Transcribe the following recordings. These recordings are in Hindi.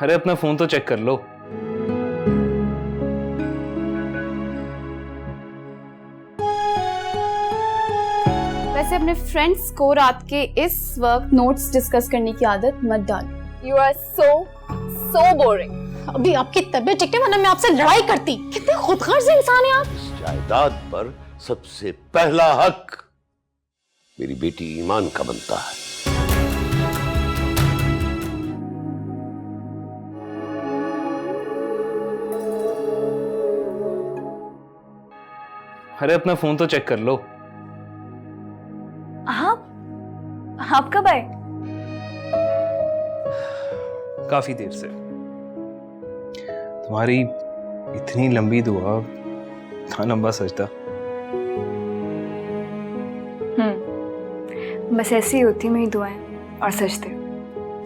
अरे अपना फोन तो चेक कर लो। वैसे अपने फ्रेंड्स को रात के इस वक्त नोट्स डिस्कस करने की आदत मत डालो। You are so boring. अभी आपकी तबीयत ठीक है, वरना मैं आपसे लड़ाई करती। कितने खुदगर्ज इंसान हैं आप। जायदाद पर सबसे पहला हक मेरी बेटी ईमान का बनता है। अरे अपना फोन तो चेक कर लो। आप कब आए? काफी देर से। तुम्हारी इतनी लंबी दुआ, इतना लंबा सजदा। बस ऐसी ही होती मेरी दुआएं और सजदे।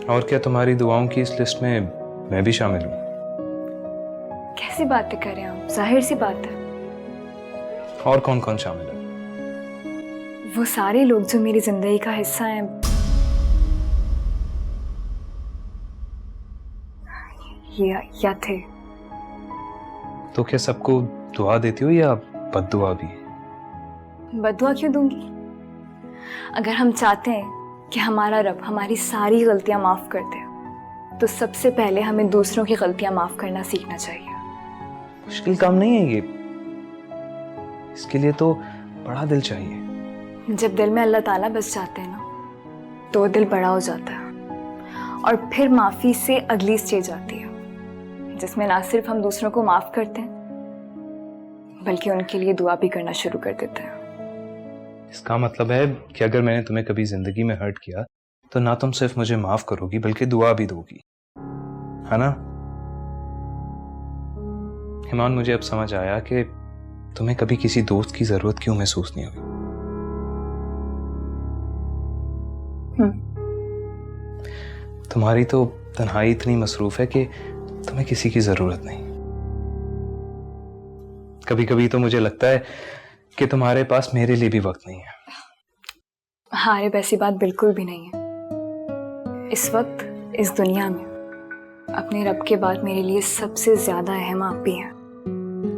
और क्या तुम्हारी दुआओं की इस लिस्ट में मैं भी शामिल हूँ? कैसी बातें कर रहे हैं आप? जाहिर सी बात है। और कौन कौन शामिल है? वो सारे लोग जो मेरी जिंदगी का हिस्सा हैं, या थे। तो क्या सबको दुआ देती हो या बद्दुआ भी? बद्दुआ क्यों दूंगी? अगर हम चाहते हैं कि हमारा रब हमारी सारी गलतियां माफ कर दे, तो सबसे पहले हमें दूसरों की गलतियां माफ करना सीखना चाहिए। मुश्किल काम नहीं है ये। इसके लिए तो बड़ा दिल चाहिए। जब दिल में अल्लाह ताला बस जाते हैं ना, तो वो दिल बड़ा हो जाता है। और फिर माफी से अगली स्टेज आती है, जिसमें ना सिर्फ हम दूसरों को माफ करते हैं, बल्कि उनके लिए दुआ भी करना शुरू कर देते हैं। इसका मतलब है कि अगर मैंने तुम्हें कभी जिंदगी में हर्ट किया, तो ना तुम सिर्फ मुझे माफ करोगी बल्कि दुआ भी दोगी, है ना? ईमान, मुझे अब समझ आया कि तुम्हें कभी किसी दोस्त की जरूरत क्यों महसूस नहीं हुई। तुम्हारी तो तन्हाई इतनी मसरूफ है कि तुम्हें किसी की जरूरत नहीं। कभी कभी तो मुझे लगता है कि तुम्हारे पास मेरे लिए भी वक्त नहीं है। हाँ, ऐसी बात बिल्कुल भी नहीं है। इस वक्त इस दुनिया में अपने रब के बाद मेरे लिए सबसे ज्यादा अहम आप भी हैं,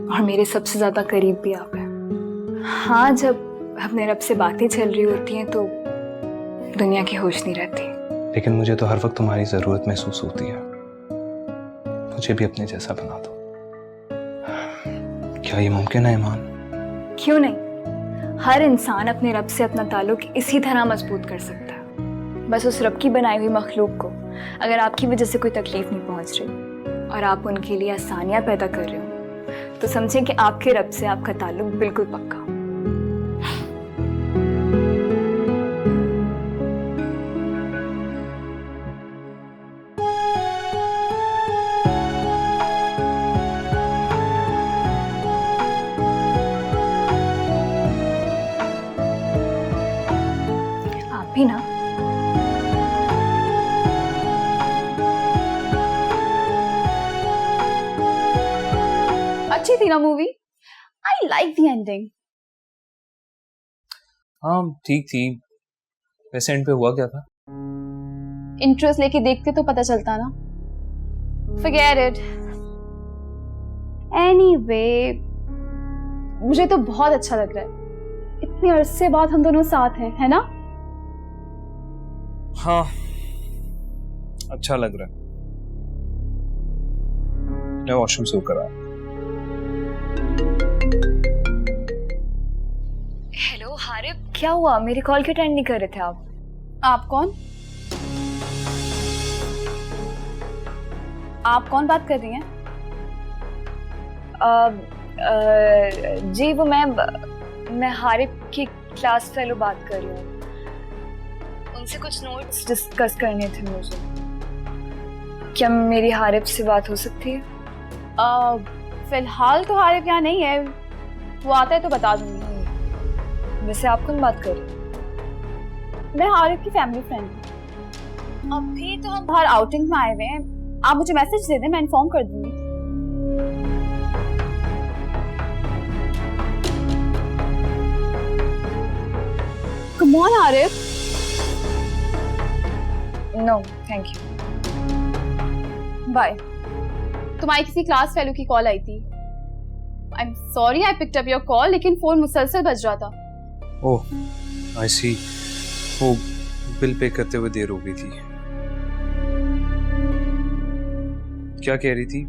और मेरे सबसे ज्यादा करीब भी आप हैं। हाँ, जब अपने रब से बातें चल रही होती हैं तो दुनिया की होश नहीं रहती। लेकिन मुझे तो हर वक्त तुम्हारी जरूरत महसूस होती है। मुझे भी अपने जैसा बना दो। क्या ये मुमकिन है ईमान? क्यों नहीं? हर इंसान अपने रब से अपना ताल्लुक इसी तरह मजबूत कर सकता है। बस उस रब की बनाई हुई मखलूक को अगर आपकी वजह से कोई तकलीफ नहीं पहुंच रही और आप उनके लिए आसानियां पैदा कर रहे हो, तो समझें कि आपके रब से आपका ताल्लुक बिल्कुल पक्का। आप भी ना? अच्छी थी ना movie? I like the ending. हाँ, ठीक थी। वैसे एंड पे हुआ क्या था? इंटरेस्ट लेके देखते तो पता चलता ना। Forget it. Anyway, मुझे तो बहुत अच्छा लग रहा है। इतने अरसे बाद हम दोनों साथ हैं, है ना? हाँ, अच्छा लग रहा है। मैं वॉशरूम से होकर आया। हेलो हारिब, क्या हुआ? मेरी कॉल क्यों अटेंड नहीं कर रहे थे आप? आप कौन? आप कौन बात कर रही हैं? जी वो मैं हारिब की क्लास फेलो बात कर रही हूँ। उनसे कुछ नोट्स डिस्कस करने थे मुझे। क्या मेरी हारिब से बात हो सकती है? फिलहाल तो हारिब यहाँ नहीं है, वो आता है तो बता दूंगी। वैसे आप कौन बात कर रही हैं? मैं हारिब की फैमिली फ्रेंड हूँ। अभी तो हम बाहर आउटिंग में आए हुए हैं। आप मुझे मैसेज दे दें, मैं इन्फॉर्म कर दूंगी। Come on Harib. No thank you. Bye. तुम्हारी किसी क्लास फेलो की कॉल आई थी। I am sorry I picked up your call, लेकिन फोन मुसलसल बज रहा था। ओह आई सी, वो बिल पे करते हुए देर हो गई थी। क्या कह रही थी?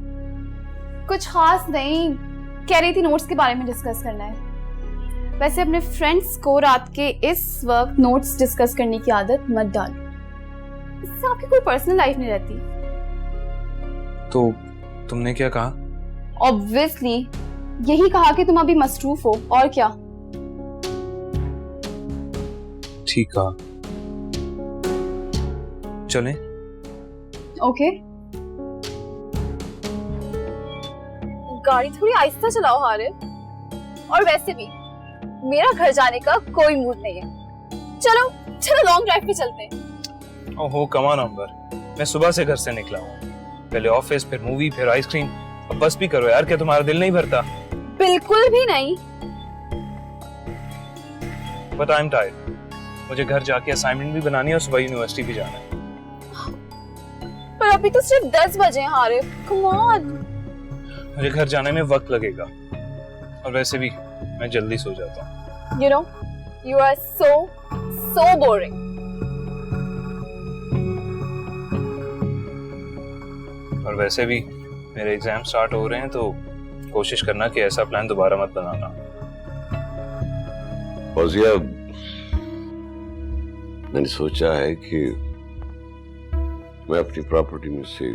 कुछ खास नहीं, कह रही थी नोट्स के बारे में डिस्कस करना है। वैसे अपने फ्रेंड्स को रात के इस वक्त नोट्स डिस्कस करने की आदत मत डालो, इससे आपकी कोई पर्सनल लाइफ नहीं रहती। तो तुमने क्या कहा? ऑब्वियसली यही कहा कि तुम अभी मसरूफ हो, और क्या। ठीक कहा, चलें? ओके। गाड़ी थोड़ी आहिस्ता चलाओ हारिस, और वैसे भी मेरा घर जाने का कोई मूड नहीं है। चलो चलो लॉन्ग ड्राइव पे चलते हैं। ओहो कम ऑन अंबर, मैं सुबह से घर से निकला हूँ, पहले ऑफिस, फिर मूवी, फिर आइसक्रीम। अब बस भी करो यार, क्या तुम्हारा दिल नहीं भरता? बिल्कुल भी नहीं। बट आई एम टायर्ड, मुझे घर जाके असाइनमेंट भी बनानी है और सुबह यूनिवर्सिटी भी जाना है। पर अभी तो सिर्फ 10 बजे हैं हारिस, कम ऑन। मुझे घर जाने में वक्त लगेगा, और वैसे भी मैं जल्दी सो जाता हूँ। You know, you are so boring. और वैसे भी मेरे एग्जाम स्टार्ट हो रहे हैं, तो कोशिश करना कि ऐसा प्लान दोबारा मत बनाना। फौजिया, मैंने सोचा है कि मैं अपनी प्रॉपर्टी में से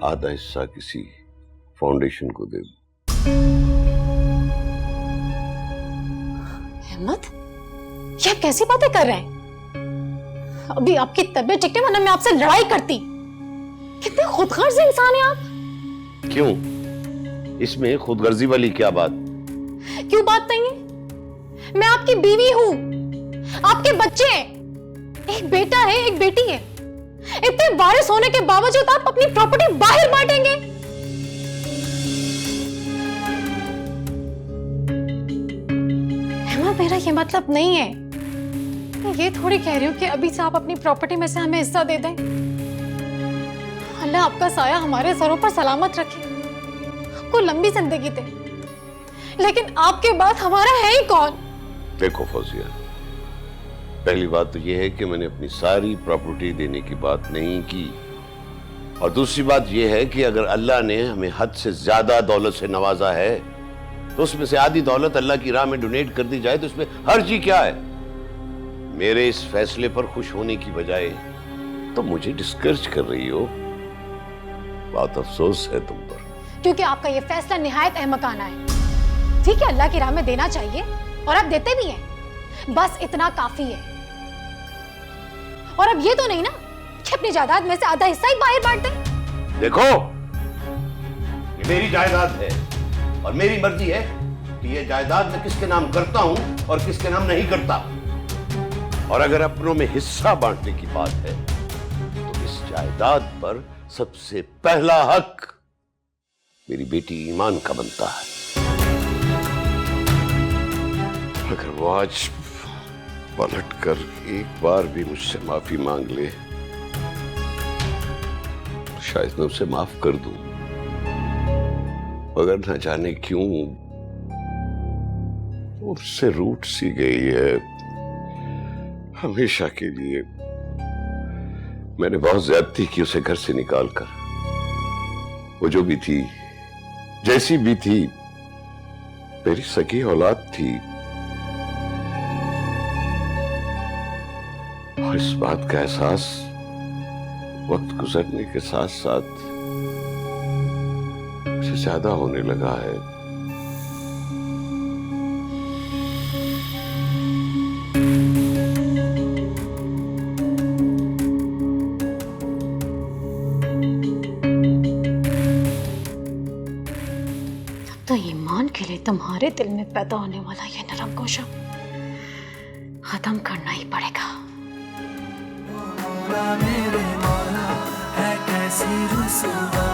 आधा हिस्सा किसी फाउंडेशन को दे दूं। अहमद, ये आप कैसी बातें कर रहे हैं? अभी आपकी तबीयत ठीक नहीं, वरना मैं आपसे लड़ाई करती। कितने खुदगर्ज इंसान हैं आप। क्यों? इसमें खुदगर्जी वाली क्या बात? क्यों बात नहीं है? मैं आपकी बीवी हूं, आपके बच्चे हैं, एक बेटा है, एक बेटी है। इतने वारिस होने के बावजूद आप अपनी प्रॉपर्टी बाहर बांटेंगे? अहमद, मेरा ये मतलब नहीं है। मैं ये थोड़ी कह रही हूँ कि अभी से आप अपनी प्रॉपर्टी में से हमें हिस्सा दे दें। अल्लाह आपका साया हमारे सरों पर सलामत रखे, आपको लंबी जिंदगी दे, लेकिन आपके बाद हमारा है ही कौन? देखो फौजिया, पहली बात तो यह है कि मैंने अपनी सारी प्रॉपर्टी देने की बात नहीं की, और दूसरी बात यह है कि अगर अल्लाह ने हमें हद से ज्यादा दौलत से नवाजा है, तो उसमें से आधी दौलत अल्लाह की राह में डोनेट कर दी जाए, तो इसमें हर्ज ही क्या है? मेरे इस फैसले पर खुश होने की बजाय तो मुझे डिस्करेज कर रही हो। बहुत अफसोस है तुम पर। क्योंकि आपका ये फैसला निहायत अहमकाना है। ठीक है, अल्लाह की राह में देना चाहिए, और आप देते भी हैं, बस इतना काफी है। और अब ये तो नहीं ना कि अपनी जायदाद में से आधा हिस्सा ही बाहर बांट दें। देखो, ये मेरी जायदाद है, और मेरी मर्जी है कि ये जायदाद मैं किसके नाम करता हूं और किसके नाम नहीं करता। और अगर अपनों में हिस्सा बांटने की बात है, तो इस जायदाद पर सबसे पहला हक मेरी बेटी ईमान का बनता है। अगर वो आज पलट कर एक बार भी मुझसे माफी मांग ले, तो शायद मैं उसे माफ कर दूं, मगर न जाने क्यों वो उससे रूठ सी गई है हमेशा के लिए। मैंने बहुत ज्यादती की उसे घर से निकालकर। वो जो भी थी, जैसी भी थी, मेरी सगी औलाद थी, और इस बात का एहसास वक्त गुजरने के साथ साथ मुझे ज्यादा होने लगा है। तो ईमान के लिए तुम्हारे दिल में पैदा होने वाला ये नरम गोशा खत्म करना ही पड़ेगा। मेरे मौला है कैसी रुसवा